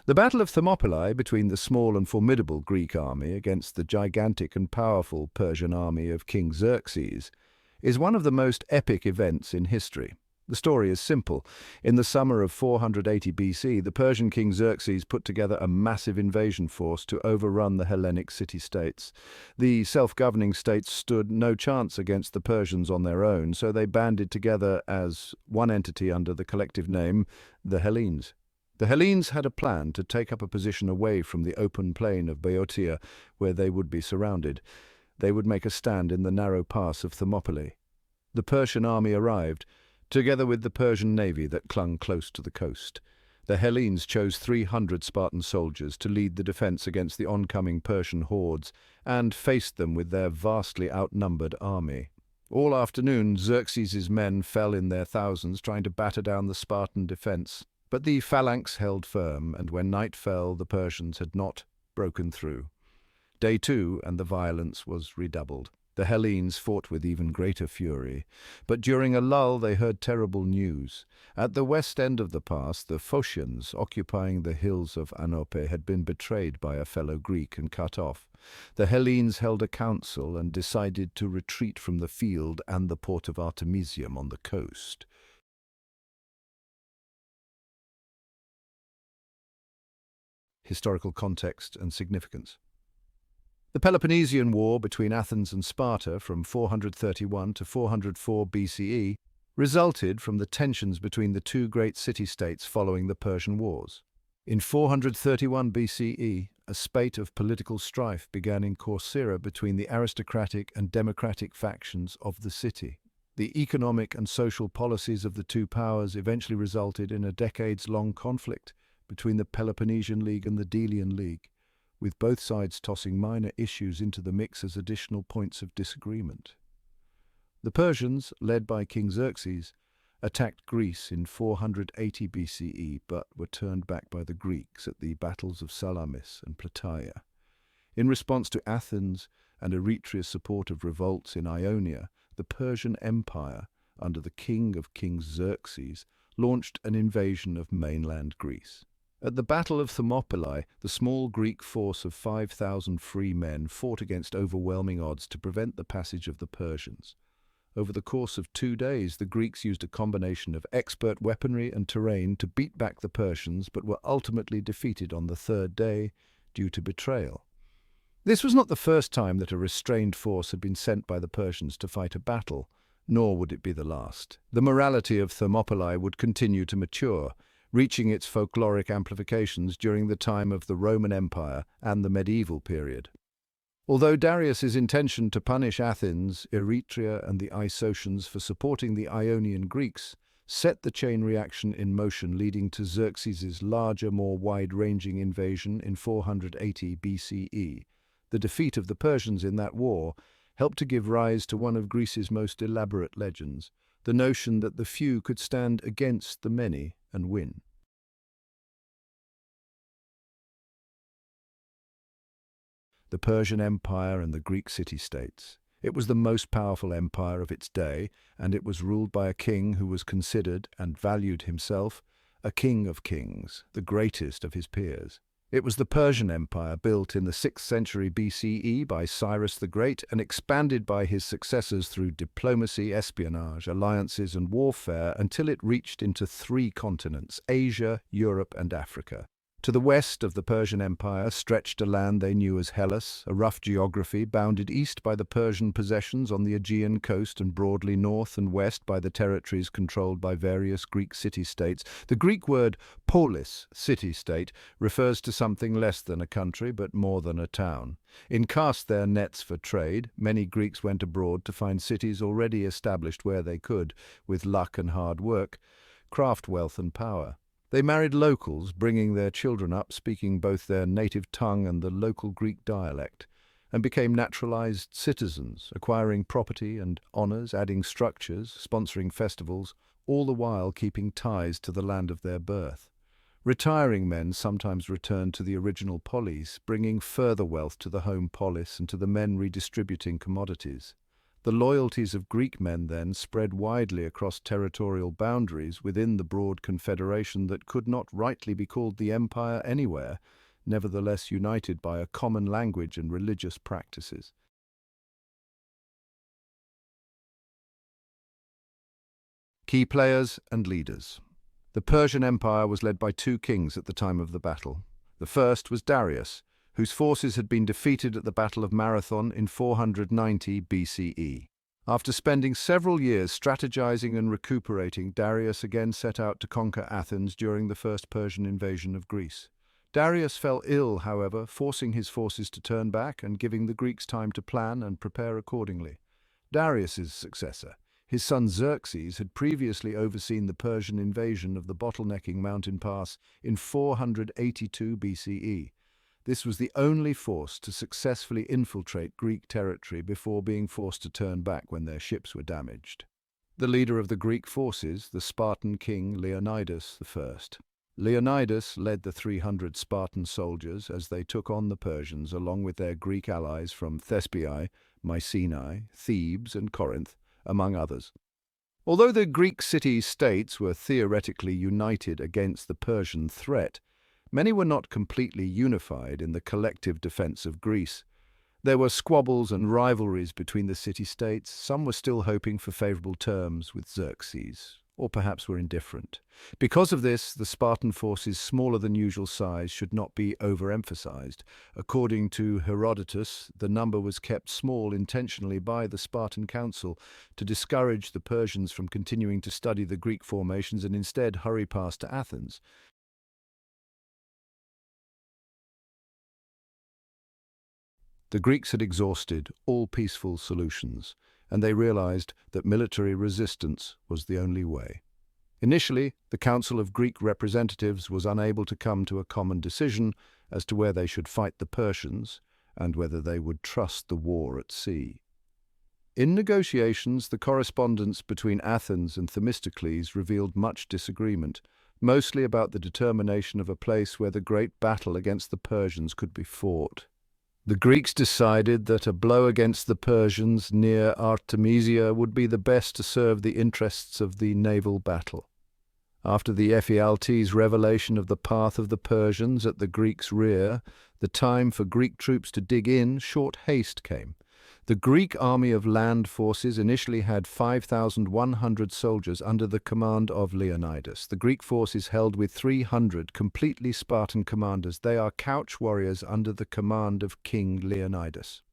The Battle of Thermopylae between the small and formidable Greek army against the gigantic and powerful Persian army of King Xerxes is one of the most epic events in history. The story is simple. In the summer of 480 BC, the Persian king Xerxes put together a massive invasion force to overrun the Hellenic city-states. The self-governing states stood no chance against the Persians on their own, so they banded together as one entity under the collective name, the Hellenes. The Hellenes had a plan to take up a position away from the open plain of Boeotia, where they would be surrounded. They would make a stand in the narrow pass of Thermopylae. The Persian army arrived, together with the Persian navy that clung close to the coast. The Hellenes chose 300 Spartan soldiers to lead the defense against the oncoming Persian hordes and faced them with their vastly outnumbered army. All afternoon, Xerxes's men fell in their thousands trying to batter down the Spartan defense. But the phalanx held firm, and when night fell, the Persians had not broken through. Day 2, and the violence was redoubled. The Hellenes fought with even greater fury, but during a lull they heard terrible news. At the west end of the pass, the Phocians, occupying the hills of Anope, had been betrayed by a fellow Greek and cut off. The Hellenes held a council and decided to retreat from the field and the port of Artemisium on the coast. Historical context and significance. The Peloponnesian War between Athens and Sparta from 431 to 404 BCE resulted from the tensions between the two great city-states following the Persian Wars. In 431 BCE, a spate of political strife began in Corcyra between the aristocratic and democratic factions of the city. The economic and social policies of the two powers eventually resulted in a decades-long conflict between the Peloponnesian League and the Delian League, with both sides tossing minor issues into the mix as additional points of disagreement. The Persians, led by King Xerxes, attacked Greece in 480 BCE but were turned back by the Greeks at the battles of Salamis and Plataea. In response to Athens and Eretria's support of revolts in Ionia, the Persian Empire, under the king of King Xerxes, launched an invasion of mainland Greece. At the Battle of Thermopylae, the small Greek force of 5,000 free men fought against overwhelming odds to prevent the passage of the Persians. Over the course of 2 days, the Greeks used a combination of expert weaponry and terrain to beat back the Persians, but were ultimately defeated on the 3rd day due to betrayal. This was not the first time that a restrained force had been sent by the Persians to fight a battle, nor would it be the last. The morality of Thermopylae would continue to mature, reaching its folkloric amplifications during the time of the Roman Empire and the medieval period. Although Darius's intention to punish Athens, Eretria, and the Isocians for supporting the Ionian Greeks set the chain reaction in motion, leading to Xerxes's larger, more wide-ranging invasion in 480 BCE. The defeat of the Persians in that war helped to give rise to one of Greece's most elaborate legends, the notion that the few could stand against the many and win. The Persian Empire and the Greek city-states. It was the most powerful empire of its day, and it was ruled by a king who was considered and valued himself a king of kings, the greatest of his peers. It was the Persian Empire, built in the 6th century BCE by Cyrus the Great and expanded by his successors through diplomacy, espionage, alliances, and warfare until it reached into 3 continents: Asia, Europe, and Africa. To the west of the Persian Empire stretched a land they knew as Hellas, a rough geography bounded east by the Persian possessions on the Aegean coast and broadly north and west by the territories controlled by various Greek city-states. The Greek word polis, city-state, refers to something less than a country but more than a town. In cast their nets for trade, many Greeks went abroad to find cities already established where they could, with luck and hard work, craft wealth and power. They married locals, bringing their children up speaking both their native tongue and the local Greek dialect, and became naturalized citizens, acquiring property and honors, adding structures, sponsoring festivals, all the while keeping ties to the land of their birth. Retiring men sometimes returned to the original polis, bringing further wealth to the home polis and to the men redistributing commodities. The loyalties of Greek men then spread widely across territorial boundaries within the broad confederation that could not rightly be called the empire anywhere, nevertheless united by a common language and religious practices. Key players and leaders. The Persian Empire was led by two kings at the time of the battle. The first was Darius, whose forces had been defeated at the Battle of Marathon in 490 BCE. After spending several years strategizing and recuperating, Darius again set out to conquer Athens during the first Persian invasion of Greece. Darius fell ill, however, forcing his forces to turn back and giving the Greeks time to plan and prepare accordingly. Darius's successor, his son Xerxes, had previously overseen the Persian invasion of the bottlenecking mountain pass in 482 BCE. This was the only force to successfully infiltrate Greek territory before being forced to turn back when their ships were damaged. The leader of the Greek forces, the Spartan king Leonidas I. Leonidas led the 300 Spartan soldiers as they took on the Persians along with their Greek allies from Thespiae, Mycenae, Thebes and Corinth, among others. Although the Greek city-states were theoretically united against the Persian threat, many were not completely unified in the collective defense of Greece. There were squabbles and rivalries between the city-states. Some were still hoping for favorable terms with Xerxes, or perhaps were indifferent. Because of this, the Spartan forces' smaller than usual size should not be overemphasized. According to Herodotus, the number was kept small intentionally by the Spartan council to discourage the Persians from continuing to study the Greek formations and instead hurry past to Athens. The Greeks had exhausted all peaceful solutions, and they realized that military resistance was the only way. Initially, the Council of Greek Representatives was unable to come to a common decision as to where they should fight the Persians and whether they would trust the war at sea. In negotiations, the correspondence between Athens and Themistocles revealed much disagreement, mostly about the determination of a place where the great battle against the Persians could be fought. The Greeks decided that a blow against the Persians near Artemisium would be the best to serve the interests of the naval battle. After the Ephialtes revelation of the path of the Persians at the Greeks' rear, the time for Greek troops to dig in, short haste came. The Greek army of land forces initially had 5,100 soldiers under the command of Leonidas. The Greek force is held with 300 completely Spartan commanders. They are couch warriors under the command of King Leonidas.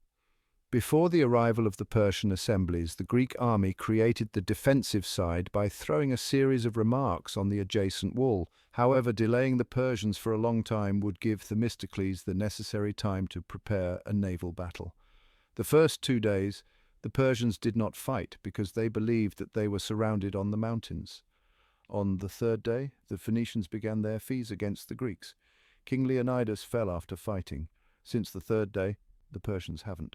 Before the arrival of the Persian assemblies, the Greek army created the defensive side by throwing a series of remarks on the adjacent wall. However, delaying the Persians for a long time would give Themistocles the necessary time to prepare a naval battle. The first 2 days, the Persians did not fight because they believed that they were surrounded on the mountains. On the third day, the Phoenicians began their feats against the Greeks. King Leonidas fell after fighting. Since the third day, the Persians haven't.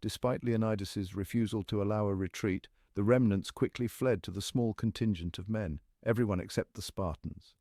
Despite Leonidas's refusal to allow a retreat, the remnants quickly fled to the small contingent of men, everyone except the Spartans.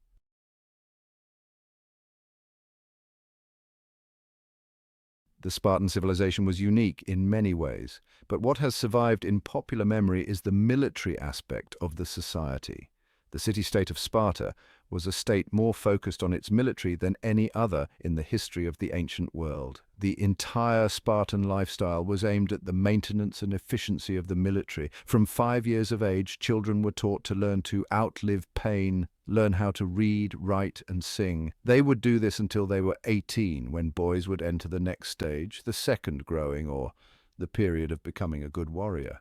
The Spartan civilization was unique in many ways, but what has survived in popular memory is the military aspect of the society. The city-state of Sparta was a state more focused on its military than any other in the history of the ancient world. The entire Spartan lifestyle was aimed at the maintenance and efficiency of the military. From 5 years of age, children were taught to learn to outlive pain, learn how to read, write, and sing. They would do this until they were 18, when boys would enter the next stage, the second growing, or the period of becoming a good warrior.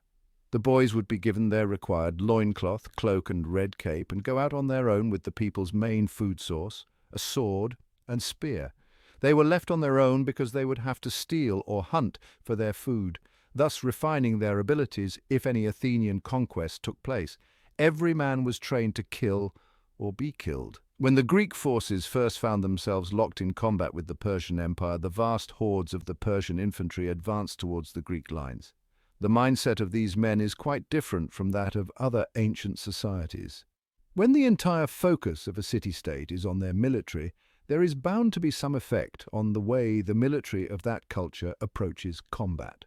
The boys would be given their required loincloth, cloak, and red cape and go out on their own with the people's main food source, a sword and spear. They were left on their own because they would have to steal or hunt for their food, thus refining their abilities if any Athenian conquest took place. Every man was trained to kill or be killed. When the Greek forces first found themselves locked in combat with the Persian Empire, the vast hordes of the Persian infantry advanced towards the Greek lines. The mindset of these men is quite different from that of other ancient societies. When the entire focus of a city-state is on their military, there is bound to be some effect on the way the military of that culture approaches combat.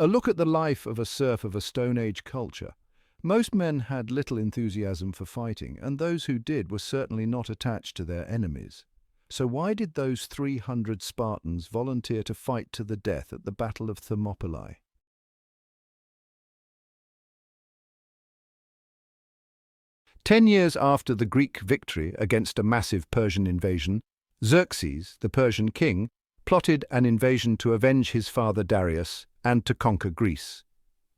A look at the life of a serf of a Stone Age culture. Most men had little enthusiasm for fighting, and those who did were certainly not attached to their enemies. So why did those 300 Spartans volunteer to fight to the death at the Battle of Thermopylae? 10 years after the Greek victory against a massive Persian invasion, Xerxes, the Persian king, plotted an invasion to avenge his father Darius and to conquer Greece.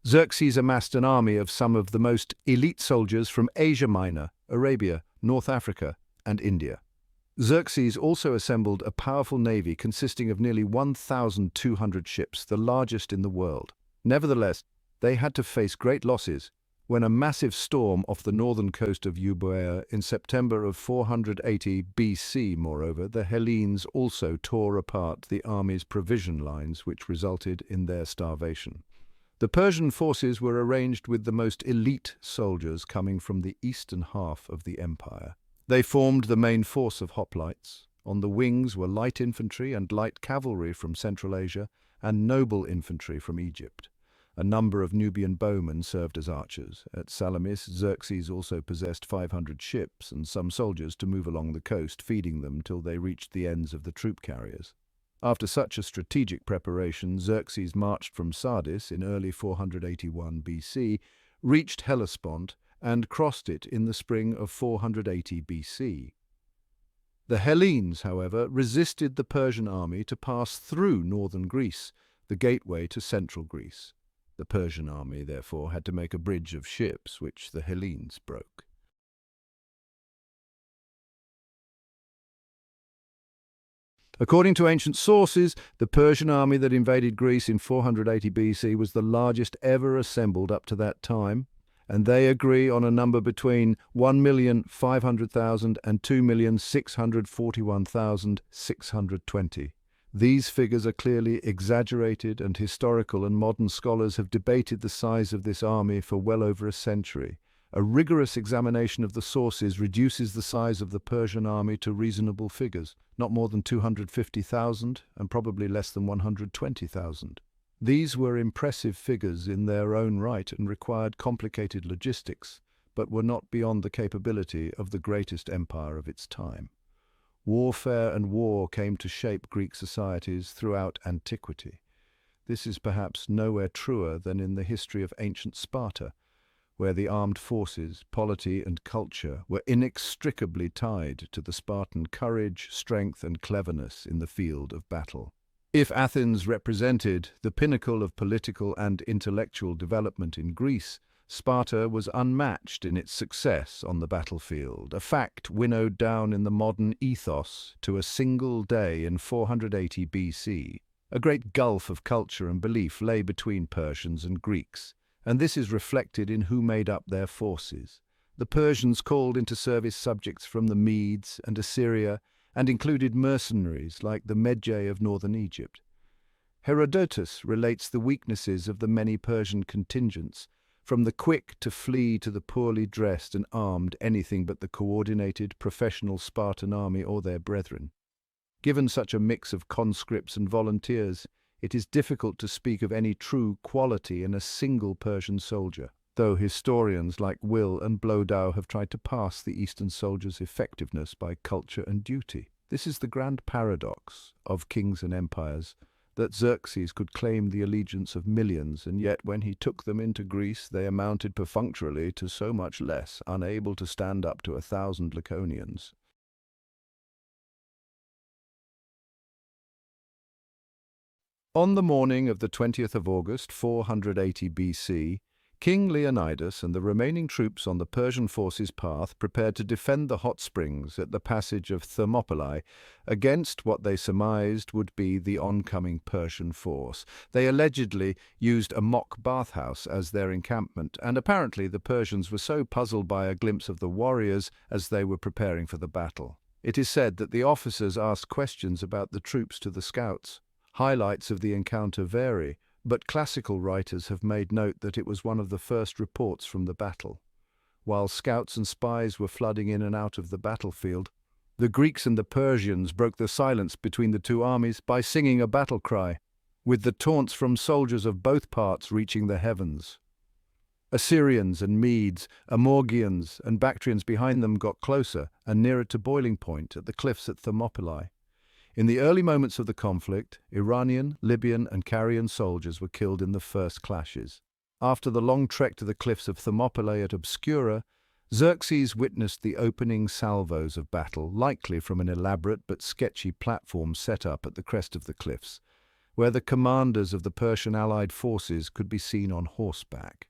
Xerxes amassed an army of some of the most elite soldiers from Asia Minor, Arabia, North Africa, and India. Xerxes also assembled a powerful navy consisting of nearly 1,200 ships, the largest in the world. Nevertheless, they had to face great losses when a massive storm off the northern coast of Euboea in September of 480 BC, moreover, the Hellenes also tore apart the army's provision lines, which resulted in their starvation. The Persian forces were arranged with the most elite soldiers coming from the eastern half of the empire. They formed the main force of hoplites. On the wings were light infantry and light cavalry from Central Asia and noble infantry from Egypt. A number of Nubian bowmen served as archers. At Salamis, Xerxes also possessed 500 ships and some soldiers to move along the coast, feeding them till they reached the ends of the troop carriers. After such a strategic preparation, Xerxes marched from Sardis in early 481 BC, reached Hellespont, and crossed it in the spring of 480 BC. The Hellenes, however, resisted the Persian army to pass through northern Greece, the gateway to central Greece. The Persian army, therefore, had to make a bridge of ships, which the Hellenes broke. According to ancient sources, the Persian army that invaded Greece in 480 BC was the largest ever assembled up to that time, and they agree on a number between 1,500,000 and 2,641,620. These figures are clearly exaggerated, and historical and modern scholars have debated the size of this army for well over a century. A rigorous examination of the sources reduces the size of the Persian army to reasonable figures, not more than 250,000 and probably less than 120,000. These were impressive figures in their own right and required complicated logistics, but were not beyond the capability of the greatest empire of its time. Warfare and war came to shape Greek societies throughout antiquity. This is perhaps nowhere truer than in the history of ancient Sparta, where the armed forces, polity and culture were inextricably tied to the Spartan courage, strength and cleverness in the field of battle. If Athens represented the pinnacle of political and intellectual development in Greece, Sparta was unmatched in its success on the battlefield, a fact winnowed down in the modern ethos to a single day in 480 BC. A great gulf of culture and belief lay between Persians and Greeks, and this is reflected in who made up their forces. The Persians called into service subjects from the Medes and Assyria and included mercenaries like the Magi of northern Egypt. Herodotus relates the weaknesses of the many Persian contingents, from the quick to flee to the poorly dressed and armed, anything but the coordinated professional Spartan army or their brethren. Given such a mix of conscripts and volunteers, it is difficult to speak of any true quality in a single Persian soldier, though historians like Will and Blodow have tried to pass the Eastern soldiers' effectiveness by culture and duty. This is the grand paradox of kings and empires, that Xerxes could claim the allegiance of millions, and yet when he took them into Greece they amounted perfunctorily to so much less, unable to stand up to 1,000 Laconians. On the morning of the 20th of August, 480 BC, King Leonidas and the remaining troops on the Persian forces' path prepared to defend the hot springs at the passage of Thermopylae against what they surmised would be the oncoming Persian force. They allegedly used a mock bathhouse as their encampment, and apparently the Persians were so puzzled by a glimpse of the warriors as they were preparing for the battle. It is said that the officers asked questions about the troops to the scouts. Highlights of the encounter vary, but classical writers have made note that it was one of the first reports from the battle. While scouts and spies were flooding in and out of the battlefield, the Greeks and the Persians broke the silence between the two armies by singing a battle cry. with the taunts from soldiers of both parts reaching the heavens. Assyrians and Medes, Amorgians and Bactrians behind them got closer and nearer to boiling point at the cliffs at Thermopylae. In the early moments of the conflict, Iranian, Libyan and Carian soldiers were killed in the first clashes. After the long trek to the cliffs of Thermopylae at Obscura, Xerxes witnessed the opening salvos of battle, likely from an elaborate but sketchy platform set up at the crest of the cliffs, where the commanders of the Persian allied forces could be seen on horseback.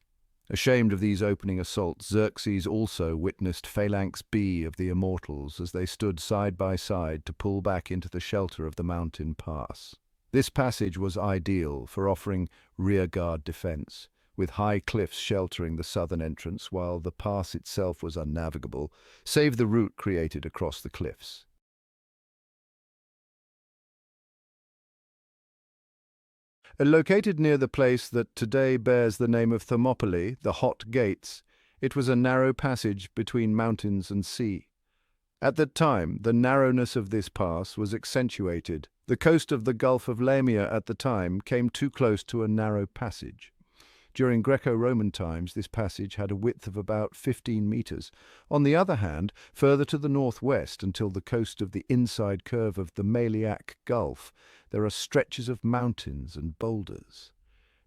Ashamed of these opening assaults, Xerxes also witnessed Phalanx B of the Immortals as they stood side by side to pull back into the shelter of the mountain pass. This passage was ideal for offering rearguard defense, with high cliffs sheltering the southern entrance while the pass itself was unnavigable, save the route created across the cliffs. Located near the place that today bears the name of Thermopylae, the Hot Gates, it was a narrow passage between mountains and sea. At that time, the narrowness of this pass was accentuated. The coast of the Gulf of Lamia at the time came too close to a narrow passage. During Greco-Roman times, this passage had a width of about 15 meters. On the other hand, further to the northwest until the coast of the inside curve of the Maliac Gulf, there are stretches of mountains and boulders.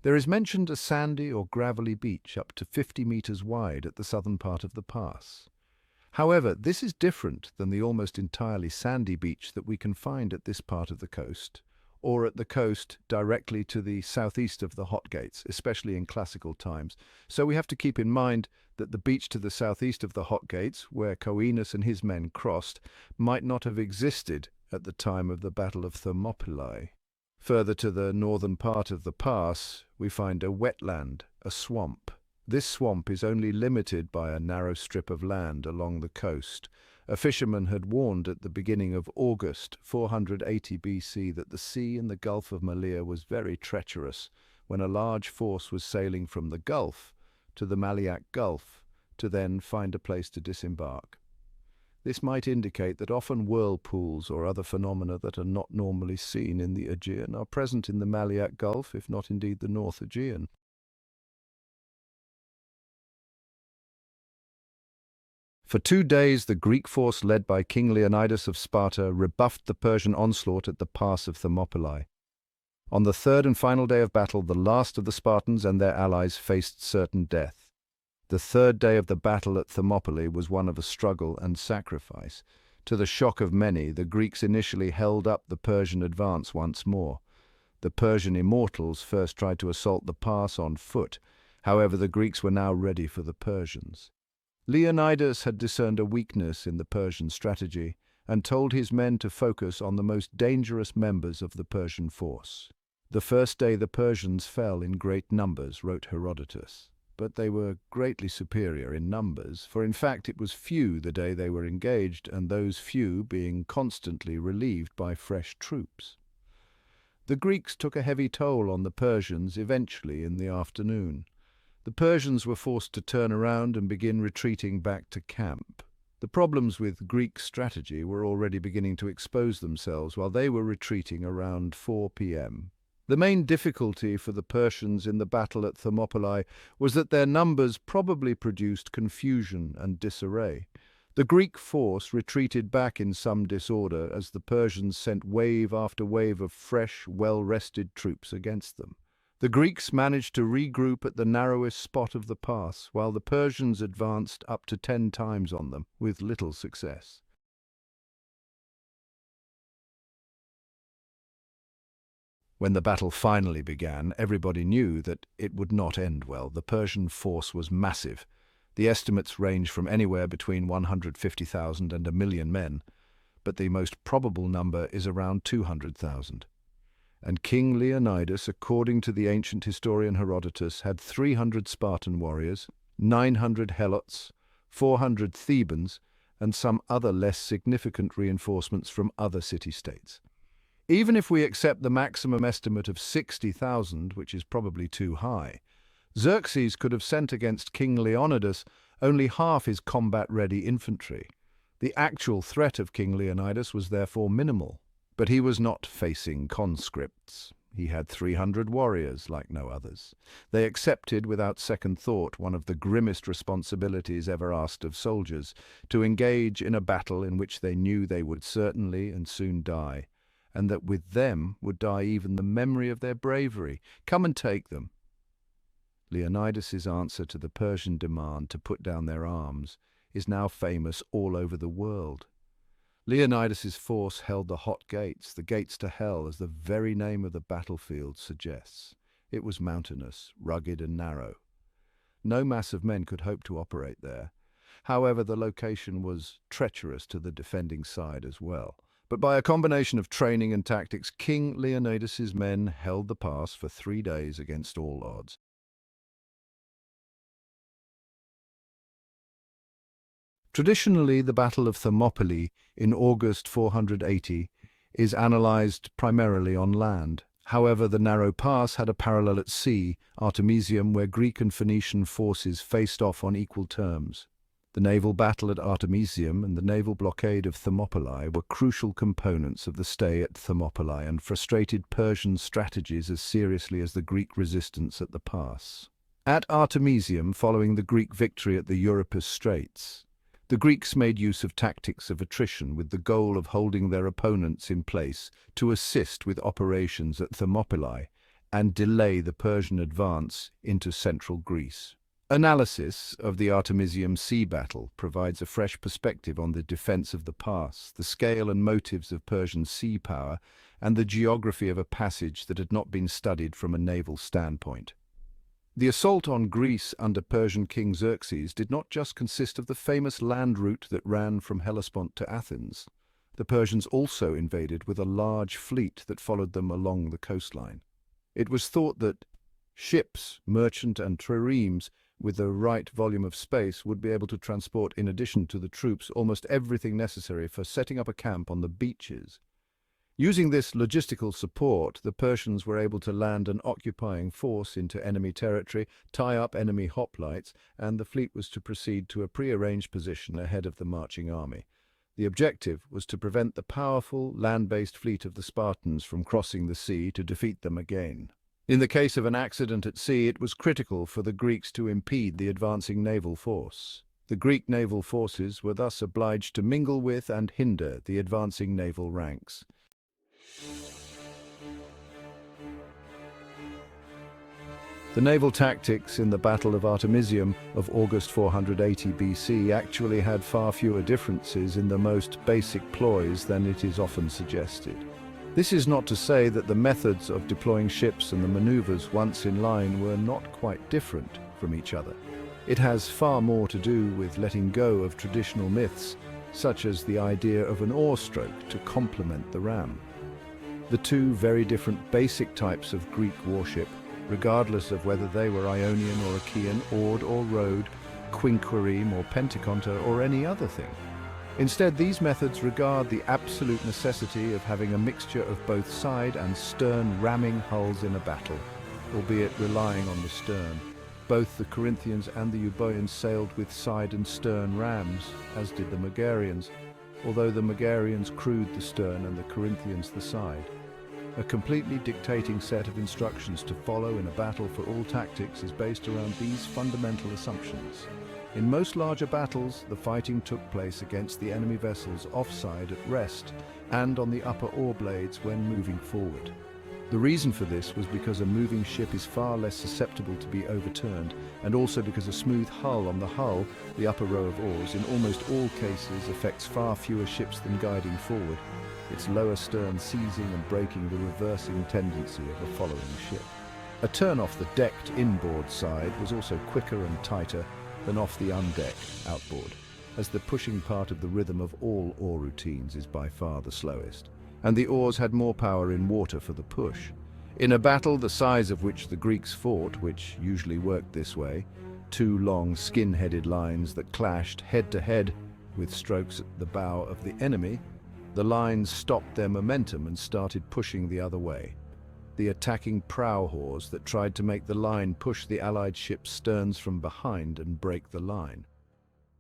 There is mentioned a sandy or gravelly beach up to 50 meters wide at the southern part of the pass. However, this is different than the almost entirely sandy beach that we can find at this part of the coast, or at the coast directly to the southeast of the Hot Gates, especially in classical times. So we have to keep in mind that the beach to the southeast of the Hot Gates, where Coenus and his men crossed, might not have existed at the time of the Battle of Thermopylae. Further to the northern part of the pass, we find a wetland, a swamp. This swamp is only limited by a narrow strip of land along the coast. A fisherman had warned at the beginning of August 480 BC that the sea in the Gulf of Malea was very treacherous when a large force was sailing from the Gulf to the Maliac Gulf to then find a place to disembark. This might indicate that often whirlpools or other phenomena that are not normally seen in the Aegean are present in the Maliac Gulf, if not indeed the North Aegean. For 2 days, the Greek force led by King Leonidas of Sparta rebuffed the Persian onslaught at the pass of Thermopylae. On the third and final day of battle, the last of the Spartans and their allies faced certain death. The third day of the battle at Thermopylae was one of a struggle and sacrifice. To the shock of many, the Greeks initially held up the Persian advance once more. The Persian Immortals first tried to assault the pass on foot. However, the Greeks were now ready for the Persians. Leonidas had discerned a weakness in the Persian strategy and told his men to focus on the most dangerous members of the Persian force. The first day the Persians fell in great numbers, wrote Herodotus. But they were greatly superior in numbers, for in fact it was few the day they were engaged, and those few being constantly relieved by fresh troops. The Greeks took a heavy toll on the Persians eventually in the afternoon. The Persians were forced to turn around and begin retreating back to camp. The problems with Greek strategy were already beginning to expose themselves while they were retreating around 4 p.m. The main difficulty for the Persians in the battle at Thermopylae was that their numbers probably produced confusion and disarray. The Greek force retreated back in some disorder as the Persians sent wave after wave of fresh, well-rested troops against them. The Greeks managed to regroup at the narrowest spot of the pass, while the Persians advanced up to 10 times on them, with little success. When the battle finally began, everybody knew that it would not end well. The Persian force was massive. The estimates range from anywhere between 150,000 and 1,000,000 men, but the most probable number is around 200,000. And King Leonidas, according to the ancient historian Herodotus, had 300 Spartan warriors, 900 Helots, 400 Thebans, and some other less significant reinforcements from other city-states. Even if we accept the maximum estimate of 60,000, which is probably too high, Xerxes could have sent against King Leonidas only half his combat-ready infantry. The actual threat of King Leonidas was therefore minimal. But he was not facing conscripts. He had 300 warriors like no others. They accepted without second thought one of the grimmest responsibilities ever asked of soldiers, to engage in a battle in which they knew they would certainly and soon die, and that with them would die even the memory of their bravery. Come and take them. Leonidas's answer to the Persian demand to put down their arms is now famous all over the world. Leonidas's force held the hot gates, the gates to hell, as the very name of the battlefield suggests. It was mountainous, rugged and narrow. No mass of men could hope to operate there. However, the location was treacherous to the defending side as well. But by a combination of training and tactics, King Leonidas's men held the pass for 3 days against all odds. Traditionally, the Battle of Thermopylae in August 480 is analysed primarily on land. However, the narrow pass had a parallel at sea, Artemisium, where Greek and Phoenician forces faced off on equal terms. The naval battle at Artemisium and the naval blockade of Thermopylae were crucial components of the stay at Thermopylae and frustrated Persian strategies as seriously as the Greek resistance at the pass. At Artemisium, following the Greek victory at the Euripus Straits, the Greeks made use of tactics of attrition with the goal of holding their opponents in place to assist with operations at Thermopylae and delay the Persian advance into central Greece. Analysis of the Artemisium sea battle provides a fresh perspective on the defense of the pass, the scale and motives of Persian sea power, and the geography of a passage that had not been studied from a naval standpoint. The assault on Greece under Persian King Xerxes did not just consist of the famous land route that ran from Hellespont to Athens. The Persians also invaded with a large fleet that followed them along the coastline. It was thought that ships, merchant and triremes, with the right volume of space, would be able to transport, in addition to the troops, almost everything necessary for setting up a camp on the beaches. Using this logistical support, the Persians were able to land an occupying force into enemy territory, tie up enemy hoplites, and the fleet was to proceed to a prearranged position ahead of the marching army. The objective was to prevent the powerful, land-based fleet of the Spartans from crossing the sea to defeat them again. In the case of an accident at sea, it was critical for the Greeks to impede the advancing naval force. The Greek naval forces were thus obliged to mingle with and hinder the advancing naval ranks. The naval tactics in the Battle of Artemisium of August 480 BC actually had far fewer differences in the most basic ploys than it is often suggested. This is not to say that the methods of deploying ships and the maneuvers once in line were not quite different from each other. It has far more to do with letting go of traditional myths, such as the idea of an oar stroke to complement the ram. The two very different basic types of Greek warship, regardless of whether they were Ionian or Achaean, oared or rowed, quinquereme or pentaconta or any other thing. Instead, these methods regard the absolute necessity of having a mixture of both side and stern ramming hulls in a battle, albeit relying on the stern. Both the Corinthians and the Euboeans sailed with side and stern rams, as did the Megarians, although the Megarians crewed the stern and the Corinthians the side. A completely dictating set of instructions to follow in a battle for all tactics is based around these fundamental assumptions. In most larger battles, the fighting took place against the enemy vessels offside at rest and on the upper oar blades when moving forward. The reason for this was because a moving ship is far less susceptible to be overturned, and also because a smooth hull on the hull, the upper row of oars, in almost all cases affects far fewer ships than guiding forward, its lower stern seizing and breaking the reversing tendency of a following ship. A turn off the decked inboard side was also quicker and tighter than off the undecked outboard, as the pushing part of the rhythm of all oar routines is by far the slowest, and the oars had more power in water for the push. In a battle the size of which the Greeks fought, which usually worked this way, two long skin-headed lines that clashed head-to-head with strokes at the bow of the enemy, the lines stopped their momentum and started pushing the other way. The attacking prow oars that tried to make the line push the Allied ship's sterns from behind and break the line.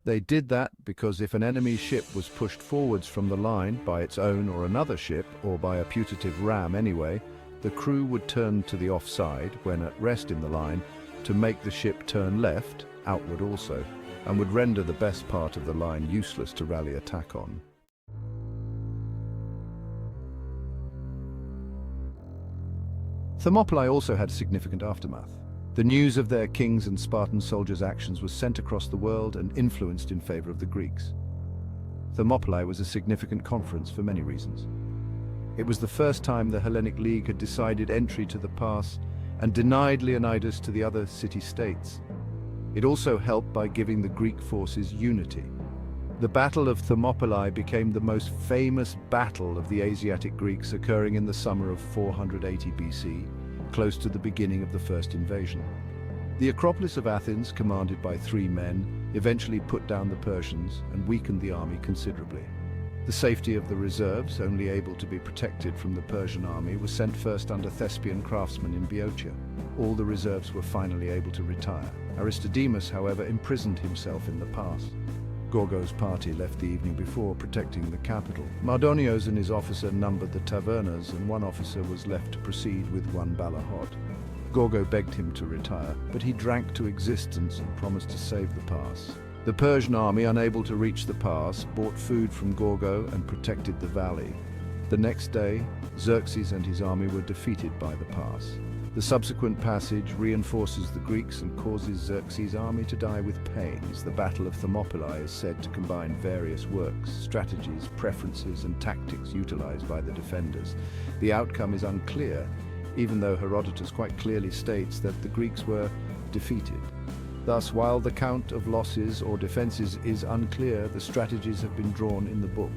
They did that because if an enemy ship was pushed forwards from the line by its own or another ship, or by a putative ram anyway, the crew would turn to the offside when at rest in the line to make the ship turn left, outward also, and would render the best part of the line useless to rally attack on. Thermopylae also had significant aftermath. The news of their kings' and Spartan soldiers' actions was sent across the world and influenced in favor of the Greeks. Thermopylae was a significant conference for many reasons. It was the first time the Hellenic League had decided entry to the pass and denied Leonidas to the other city-states. It also helped by giving the Greek forces unity. The Battle of Thermopylae became the most famous battle of the Asiatic Greeks, occurring in the summer of 480 BC, close to the beginning of the first invasion. The Acropolis of Athens, commanded by 3 men, eventually put down the Persians and weakened the army considerably. The safety of the reserves, only able to be protected from the Persian army, was sent first under Thespian craftsmen in Boeotia. All the reserves were finally able to retire. Aristodemus, however, imprisoned himself in the pass. Gorgo's party left the evening before, protecting the capital. Mardonios and his officer numbered the tavernas, and one officer was left to proceed with one balahot. Gorgo begged him to retire, but he drank to existence and promised to save the pass. The Persian army, unable to reach the pass, bought food from Gorgo and protected the valley. The next day, Xerxes and his army were defeated by the pass. The subsequent passage reinforces the Greeks and causes Xerxes' army to die with pains. The Battle of Thermopylae is said to combine various works, strategies, preferences, and tactics utilized by the defenders. The outcome is unclear, even though Herodotus quite clearly states that the Greeks were defeated. Thus, while the count of losses or defenses is unclear, the strategies have been drawn in the book.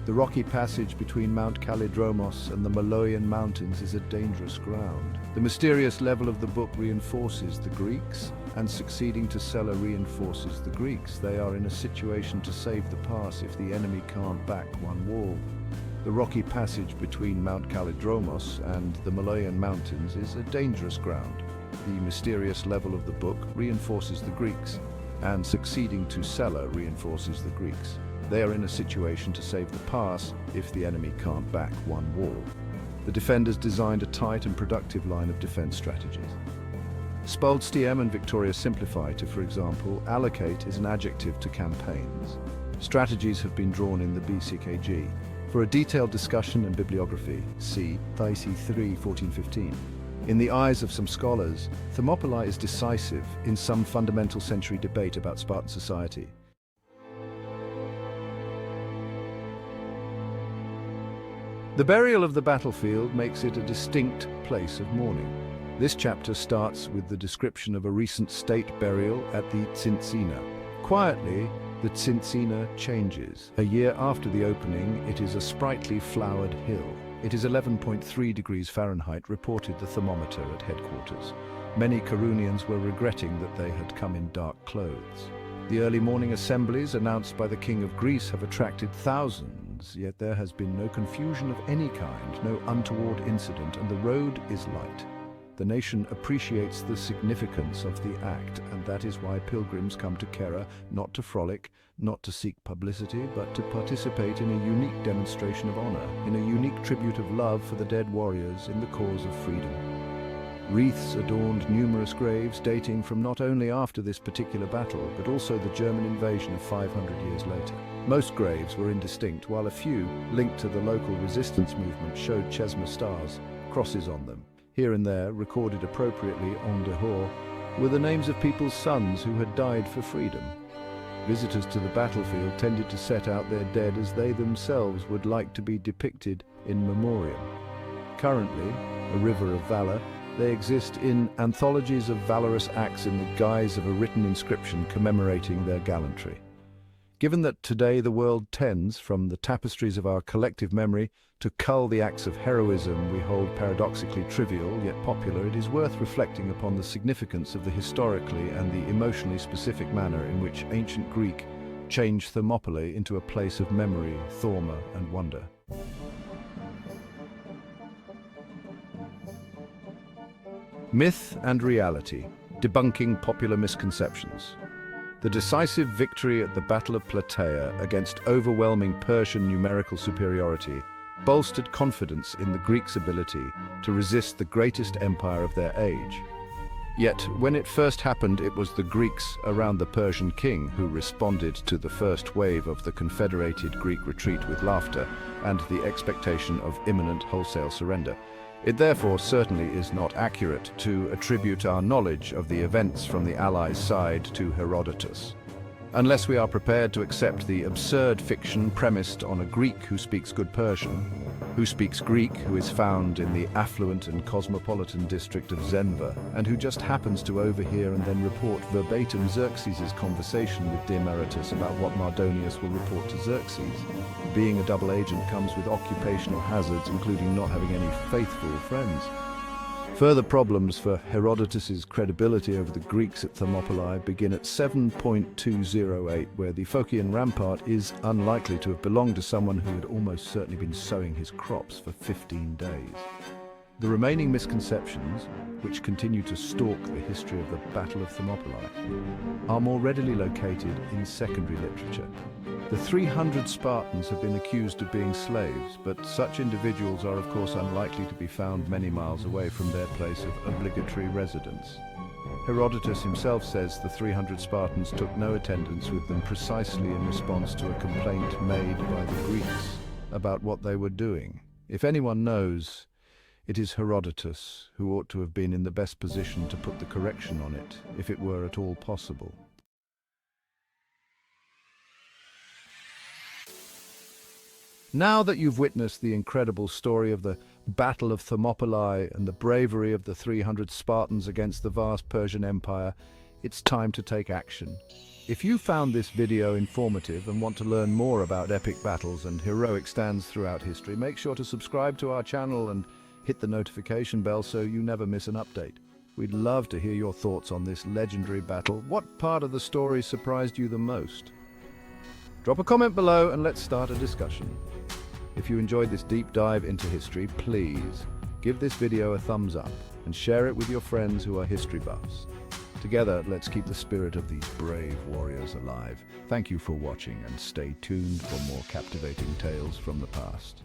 The rocky passage between Mount Kallidromos and the Maloian Mountains is a dangerous ground. The mysterious level of the book reinforces the Greeks, and succeeding to Sella reinforces the Greeks. They are in a situation to save the pass if the enemy can't back one wall. The rocky passage between Mount Kallidromos and the Maloian Mountains is a dangerous ground. The mysterious level of the book reinforces the Greeks, and succeeding to Sella reinforces the Greeks. They are in a situation to save the pass if the enemy can't back one wall. The defenders designed a tight and productive line of defense strategies. Spolstiem and Victoria simplify to, for example, allocate is an adjective to campaigns. Strategies have been drawn in the BCKG. For a detailed discussion and bibliography, see Thyesse 3, 1415. In the eyes of some scholars, Thermopylae is decisive in some fundamental century debate about Spartan society. The burial of the battlefield makes it a distinct place of mourning. This chapter starts with the description of a recent state burial at the Tsintsina. Quietly, the Tsintsina changes. A year after the opening, it is a sprightly flowered hill. It is 11.3 degrees Fahrenheit, reported the thermometer at headquarters. Many Carunians were regretting that they had come in dark clothes. The early morning assemblies announced by the King of Greece have attracted thousands, yet there has been no confusion of any kind, no untoward incident, and the road is light. The nation appreciates the significance of the act, and that is why pilgrims come to Kera, not to frolic, not to seek publicity, but to participate in a unique demonstration of honor, in a unique tribute of love for the dead warriors in the cause of freedom. Wreaths adorned numerous graves dating from not only after this particular battle, but also the German invasion of 500 years later. Most graves were indistinct, while a few, linked to the local resistance movement, showed chesma stars, crosses on them. Here and there, recorded appropriately en dehors, were the names of people's sons who had died for freedom. Visitors to the battlefield tended to set out their dead as they themselves would like to be depicted in memoriam. Currently, a river of valor, they exist in anthologies of valorous acts in the guise of a written inscription commemorating their gallantry. Given that today the world tends, from the tapestries of our collective memory, to cull the acts of heroism we hold paradoxically trivial yet popular, it is worth reflecting upon the significance of the historically and the emotionally specific manner in which ancient Greek changed Thermopylae into a place of memory, thorma, and wonder. Myth and reality, debunking popular misconceptions. The decisive victory at the Battle of Plataea against overwhelming Persian numerical superiority bolstered confidence in the Greeks' ability to resist the greatest empire of their age. Yet, when it first happened, it was the Greeks around the Persian king who responded to the first wave of the confederated Greek retreat with laughter and the expectation of imminent wholesale surrender. It therefore certainly is not accurate to attribute our knowledge of the events from the Allies' side to Herodotus, unless we are prepared to accept the absurd fiction premised on a Greek who speaks good Persian, who speaks Greek, who is found in the affluent and cosmopolitan district of Zenva, and who just happens to overhear and then report verbatim Xerxes' conversation with Demaratus about what Mardonius will report to Xerxes. Being a double agent comes with occupational hazards, including not having any faithful friends. Further problems for Herodotus's credibility over the Greeks at Thermopylae begin at 7.208, where the Phocian rampart is unlikely to have belonged to someone who had almost certainly been sowing his crops for 15 days. The remaining misconceptions, which continue to stalk the history of the Battle of Thermopylae, are more readily located in secondary literature. The 300 Spartans have been accused of being slaves, but such individuals are of course unlikely to be found many miles away from their place of obligatory residence. Herodotus himself says the 300 Spartans took no attendance with them precisely in response to a complaint made by the Greeks about what they were doing. If anyone knows, it is Herodotus, who ought to have been in the best position to put the correction on it, if it were at all possible. Now that you've witnessed the incredible story of the Battle of Thermopylae and the bravery of the 300 Spartans against the vast Persian Empire, it's time to take action. If you found this video informative and want to learn more about epic battles and heroic stands throughout history, make sure to subscribe to our channel and hit the notification bell so you never miss an update. We'd love to hear your thoughts on this legendary battle. What part of the story surprised you the most? Drop a comment below and let's start a discussion. If you enjoyed this deep dive into history, please give this video a thumbs up and share it with your friends who are history buffs. Together, let's keep the spirit of these brave warriors alive. Thank you for watching and stay tuned for more captivating tales from the past.